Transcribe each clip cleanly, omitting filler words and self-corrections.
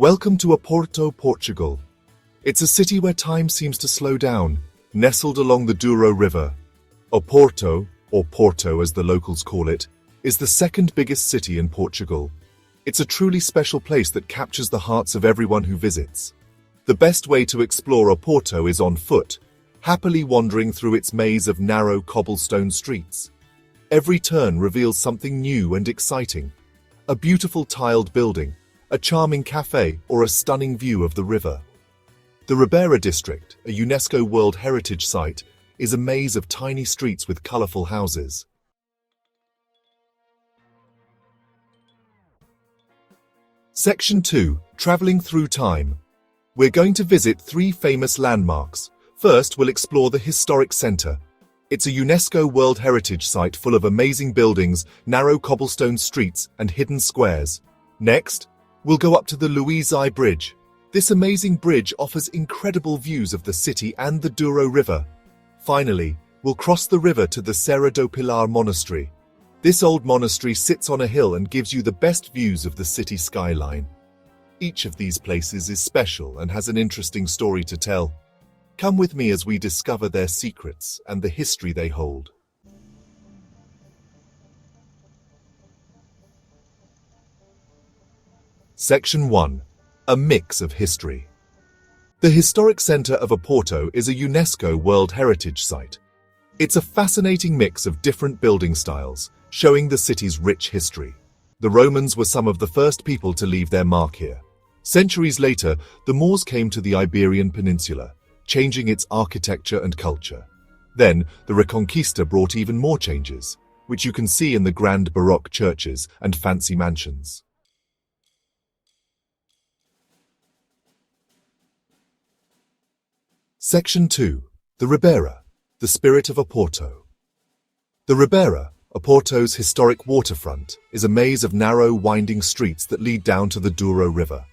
Welcome to Oporto, Portugal. It's a city where time seems to slow down, nestled along the Douro River. Oporto, or Porto as the locals call it, is the second biggest city in Portugal. It's a truly special place that captures the hearts of everyone who visits. The best way to explore Oporto is on foot, happily wandering through its maze of narrow cobblestone streets. Every turn reveals something new and exciting. A beautiful tiled building, a charming cafe, or a stunning view of the river. The Ribeira district, a UNESCO World Heritage site, is a maze of tiny streets with colourful houses. Section 2. Travelling through time. We're going to visit 3 famous landmarks. First, we'll explore the Historic Centre. It's a UNESCO World Heritage site full of amazing buildings, narrow cobblestone streets, and hidden squares. Next, we'll go up to the Luiz I Bridge. This amazing bridge offers incredible views of the city and the Douro River. Finally, we'll cross the river to the Serra do Pilar Monastery. This old monastery sits on a hill and gives you the best views of the city skyline. Each of these places is special and has an interesting story to tell. Come with me as we discover their secrets and the history they hold. Section 1. A mix of history. The Historic Centre of Oporto is a UNESCO World Heritage site. It's a fascinating mix of different building styles, showing the city's rich history. The Romans were some of the first people to leave their mark here. Centuries later, the Moors came to the Iberian Peninsula, changing its architecture and culture. Then, the Reconquista brought even more changes, which you can see in the grand Baroque churches and fancy mansions. Section 2. The Ribeira, the spirit of Oporto. The Ribeira, Oporto's historic waterfront, is a maze of narrow, winding streets that lead down to the Douro River.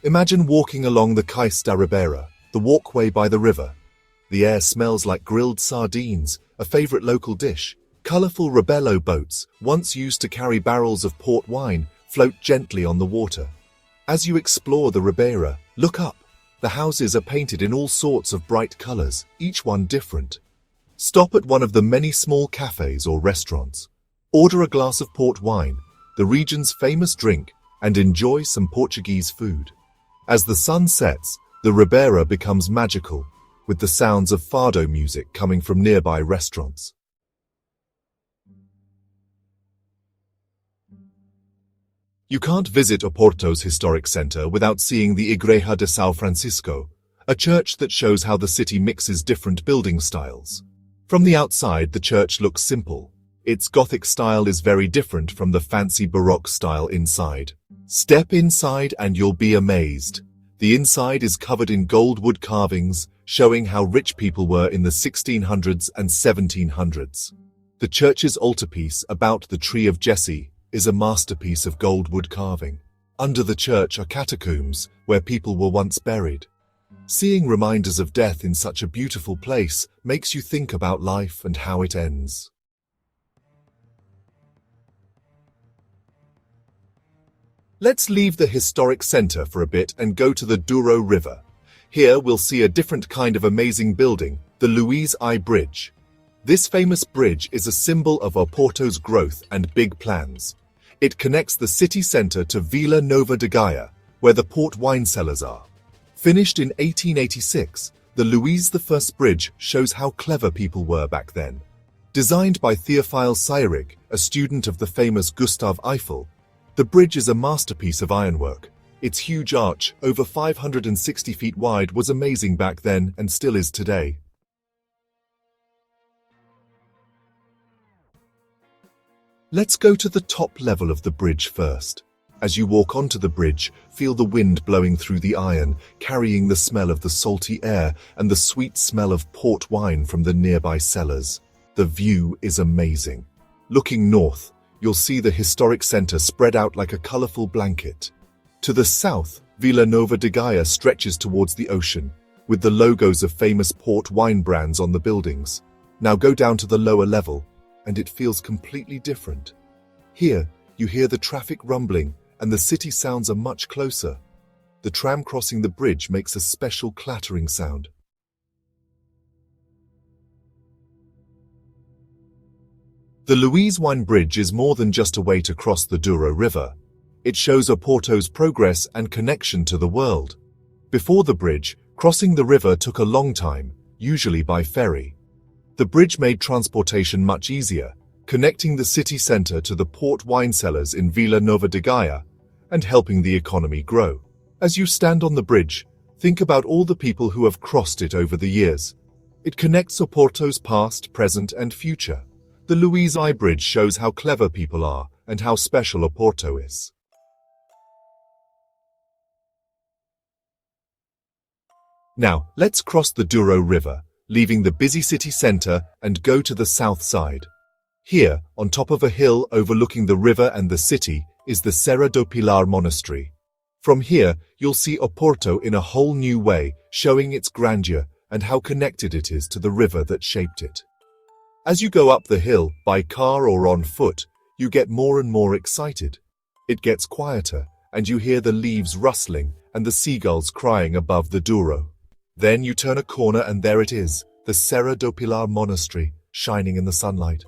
Imagine walking along the Cais da Ribeira, the walkway by the river. The air smells like grilled sardines, a favorite local dish. Colorful Rebello boats, once used to carry barrels of port wine, float gently on the water. As you explore the Ribeira, look up. The houses are painted in all sorts of bright colors, each one different. Stop at one of the many small cafes or restaurants. Order a glass of port wine, the region's famous drink, and enjoy some Portuguese food. As the sun sets, the Ribeira becomes magical, with the sounds of fado music coming from nearby restaurants. You can't visit Oporto's historic centre without seeing the Igreja de São Francisco, a church that shows how the city mixes different building styles. From the outside, the church looks simple. Its Gothic style is very different from the fancy Baroque style inside. Step inside and you'll be amazed. The inside is covered in gold wood carvings, showing how rich people were in the 1600s and 1700s. The church's altarpiece about the Tree of Jesse is a masterpiece of gold wood carving. Under the church are catacombs, where people were once buried. Seeing reminders of death in such a beautiful place makes you think about life and how it ends. Let's leave the historic centre for a bit and go to the Douro River. Here we'll see a different kind of amazing building, the Luiz I Bridge. This famous bridge is a symbol of Oporto's growth and big plans. It connects the city centre to Vila Nova de Gaia, where the port wine cellars are. Finished in 1886, the Luiz I Bridge shows how clever people were back then. Designed by Theophile Seyrig, a student of the famous Gustave Eiffel, the bridge is a masterpiece of ironwork. Its huge arch, over 560 feet wide, was amazing back then and still is today. Let's go to the top level of the bridge first. As you walk onto the bridge, feel the wind blowing through the iron, carrying the smell of the salty air and the sweet smell of port wine from the nearby cellars. The view is amazing. Looking north, you'll see the historic centre spread out like a colourful blanket. To the south, Vila Nova de Gaia stretches towards the ocean, with the logos of famous port wine brands on the buildings. Now go down to the lower level, and it feels completely different. Here, you hear the traffic rumbling, and the city sounds are much closer. the tram crossing the bridge makes a special clattering sound. The Luiz I Bridge is more than just a way to cross the Douro River. It shows Oporto's progress and connection to the world. Before the bridge, crossing the river took a long time, usually by ferry. The bridge made transportation much easier, connecting the city centre to the port wine cellars in Vila Nova de Gaia and helping the economy grow. As you stand on the bridge, think about all the people who have crossed it over the years. It connects Oporto's past, present and future. The Luiz I Bridge shows how clever people are and how special Oporto is. Now, let's cross the Douro River, leaving the busy city centre and go to the south side. Here, on top of a hill overlooking the river and the city, is the Serra do Pilar Monastery. From here, you'll see Oporto in a whole new way, showing its grandeur and how connected it is to the river that shaped it. As you go up the hill, by car or on foot, you get more and more excited. It gets quieter, and you hear the leaves rustling and the seagulls crying above the Douro. Then you turn a corner and there it is, the Serra do Pilar Monastery, shining in the sunlight.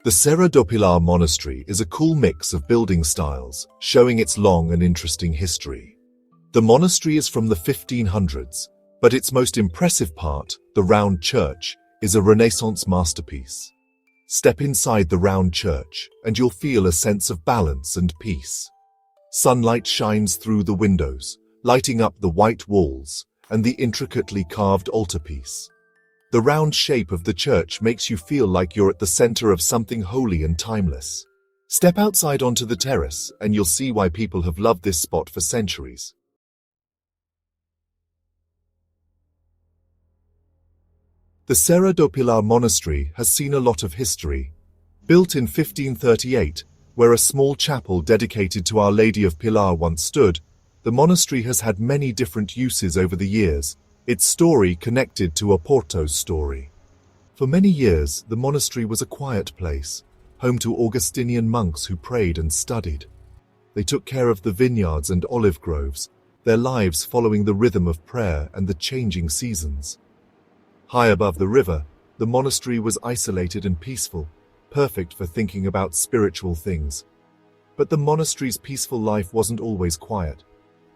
The Serra do Pilar Monastery is a cool mix of building styles, showing its long and interesting history. The monastery is from the 1500s, but its most impressive part, the round church, is a Renaissance masterpiece. Step inside the round church, and you'll feel a sense of balance and peace. Sunlight shines through the windows, lighting up the white walls and the intricately carved altarpiece. The round shape of the church makes you feel like you're at the center of something holy and timeless. Step outside onto the terrace, and you'll see why people have loved this spot for centuries. The Serra do Pilar Monastery has seen a lot of history. Built in 1538, where a small chapel dedicated to Our Lady of Pilar once stood, the monastery has had many different uses over the years, its story connected to Oporto's story. For many years, the monastery was a quiet place, home to Augustinian monks who prayed and studied. They took care of the vineyards and olive groves, their lives following the rhythm of prayer and the changing seasons. High above the river, the monastery was isolated and peaceful, perfect for thinking about spiritual things. But the monastery's peaceful life wasn't always quiet.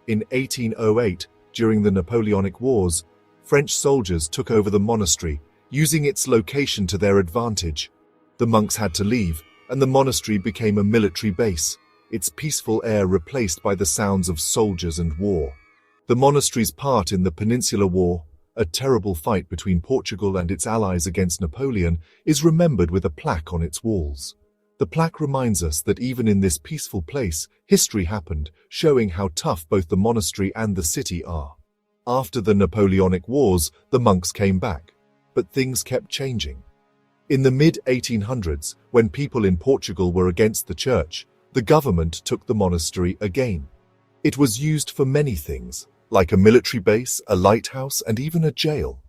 In 1808, during the Napoleonic Wars, French soldiers took over the monastery, using its location to their advantage. The monks had to leave, and the monastery became a military base, its peaceful air replaced by the sounds of soldiers and war. The monastery's part in the Peninsular War, a terrible fight between Portugal and its allies against Napoleon, is remembered with a plaque on its walls. The plaque reminds us that even in this peaceful place, history happened, showing how tough both the monastery and the city are. After the Napoleonic Wars, the monks came back, but things kept changing. In the mid-1800s, when people in Portugal were against the church, the government took the monastery again. It was used for many things, like a military base, a lighthouse, and even a jail.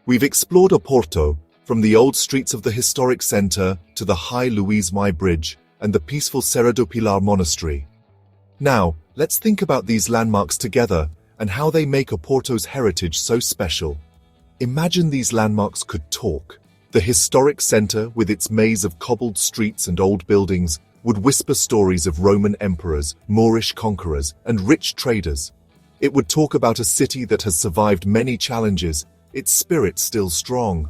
We've explored Oporto, from the old streets of the historic centre to the high Luiz I Bridge and the peaceful Serra do Pilar Monastery. Now, let's think about these landmarks together and how they make Oporto's heritage so special. Imagine these landmarks could talk. The historic centre, with its maze of cobbled streets and old buildings, would whisper stories of Roman emperors, Moorish conquerors, and rich traders. It would talk about a city that has survived many challenges, its spirit still strong.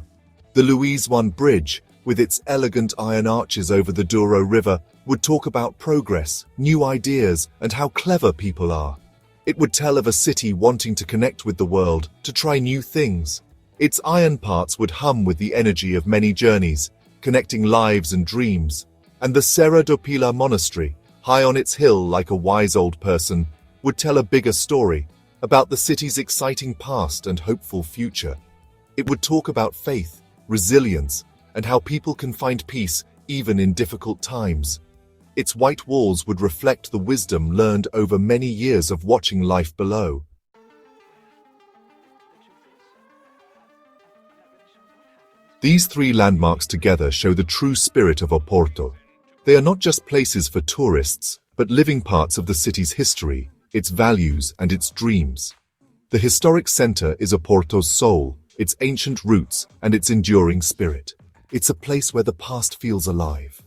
The Luiz I Bridge, with its elegant iron arches over the Douro River, would talk about progress, new ideas, and how clever people are. It would tell of a city wanting to connect with the world, to try new things. Its iron parts would hum with the energy of many journeys, connecting lives and dreams. And the Serra do Pilar Monastery, high on its hill like a wise old person, would tell a bigger story, about the city's exciting past and hopeful future. It would talk about faith, resilience, and how people can find peace even in difficult times. Its white walls would reflect the wisdom learned over many years of watching life below. These three landmarks together show the true spirit of Oporto. They are not just places for tourists, but living parts of the city's history, its values, and its dreams. The historic centre is Oporto's soul, its ancient roots, and its enduring spirit. It's a place where the past feels alive.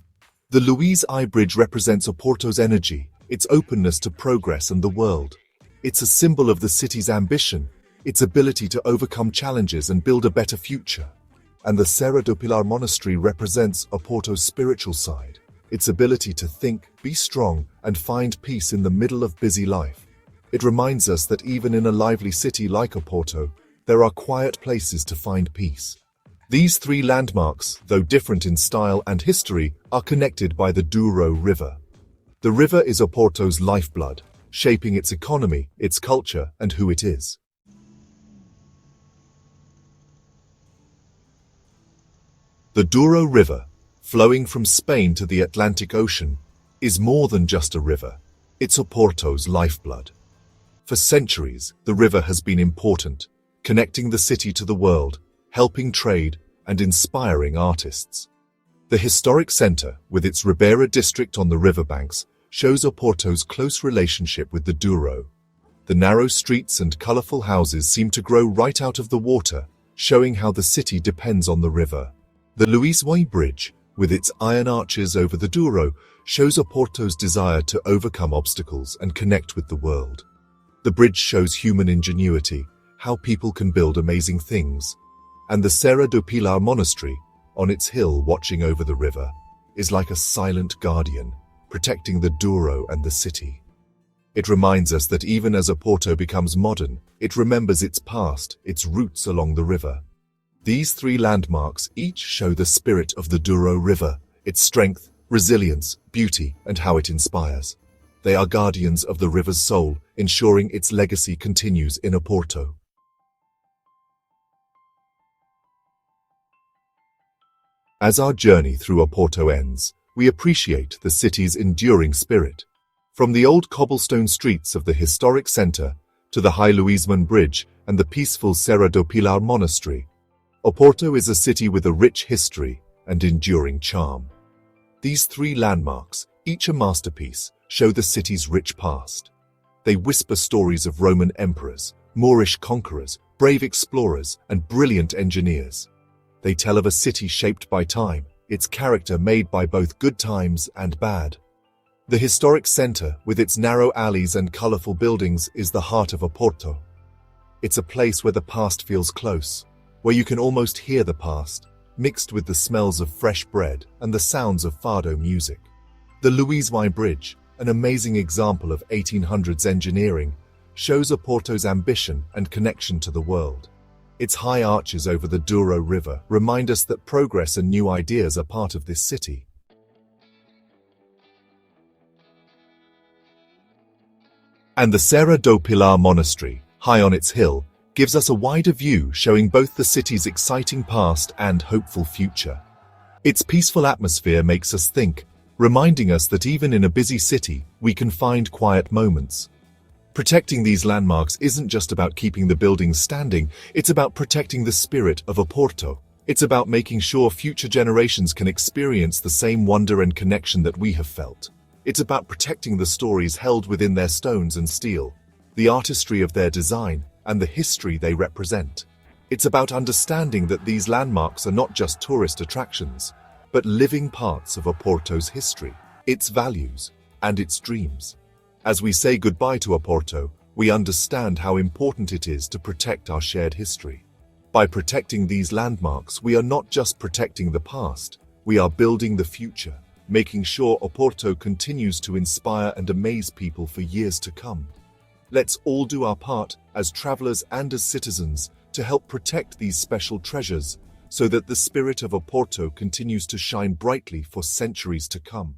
The Luiz I Bridge represents Oporto's energy, its openness to progress and the world. It's a symbol of the city's ambition, its ability to overcome challenges and build a better future. And the Serra do Pilar Monastery represents Oporto's spiritual side, its ability to think, be strong, and find peace in the middle of busy life. It reminds us that even in a lively city like Oporto, there are quiet places to find peace. These three landmarks, though different in style and history, are connected by the Douro River. The river is Oporto's lifeblood, shaping its economy, its culture, and who it is. The Douro River, flowing from Spain to the Atlantic Ocean, is more than just a river. It's Oporto's lifeblood. For centuries, the river has been important, connecting the city to the world, helping trade, and inspiring artists. The historic centre, with its Ribeira district on the riverbanks, shows Oporto's close relationship with the Douro. The narrow streets and colourful houses seem to grow right out of the water, showing how the city depends on the river. The Luiz I Bridge, with its iron arches over the Douro, shows Oporto's desire to overcome obstacles and connect with the world. The bridge shows human ingenuity, how people can build amazing things. And the Serra do Pilar Monastery, on its hill watching over the river, is like a silent guardian, protecting the Douro and the city. It reminds us that even as Oporto becomes modern, it remembers its past, its roots along the river. These three landmarks each show the spirit of the Douro River, its strength, resilience, beauty, and how it inspires. They are guardians of the river's soul, ensuring its legacy continues in Oporto. As our journey through Oporto ends, we appreciate the city's enduring spirit. From the old cobblestone streets of the historic centre to the high Luiz I Bridge and the peaceful Serra do Pilar Monastery, Oporto is a city with a rich history and enduring charm. These three landmarks, each a masterpiece, show the city's rich past. They whisper stories of Roman emperors, Moorish conquerors, brave explorers, and brilliant engineers. They tell of a city shaped by time, its character made by both good times and bad. The historic centre, with its narrow alleys and colourful buildings, is the heart of Oporto. It's a place where the past feels close, where you can almost hear the past, mixed with the smells of fresh bread and the sounds of fado music. The Luiz I Bridge, an amazing example of 1800s engineering, shows Oporto's ambition and connection to the world. Its high arches over the Douro River remind us that progress and new ideas are part of this city. And the Serra do Pilar Monastery, high on its hill, gives us a wider view showing both the city's exciting past and hopeful future. Its peaceful atmosphere makes us think, reminding us that even in a busy city, we can find quiet moments. Protecting these landmarks isn't just about keeping the buildings standing, it's about protecting the spirit of Oporto. It's about making sure future generations can experience the same wonder and connection that we have felt. It's about protecting the stories held within their stones and steel, the artistry of their design, and the history they represent. It's about understanding that these landmarks are not just tourist attractions, but living parts of Oporto's history, its values, and its dreams. As we say goodbye to Oporto, we understand how important it is to protect our shared history. By protecting these landmarks, we are not just protecting the past, we are building the future, making sure Oporto continues to inspire and amaze people for years to come. Let's all do our part, as travelers and as citizens, to help protect these special treasures, so that the spirit of Oporto continues to shine brightly for centuries to come.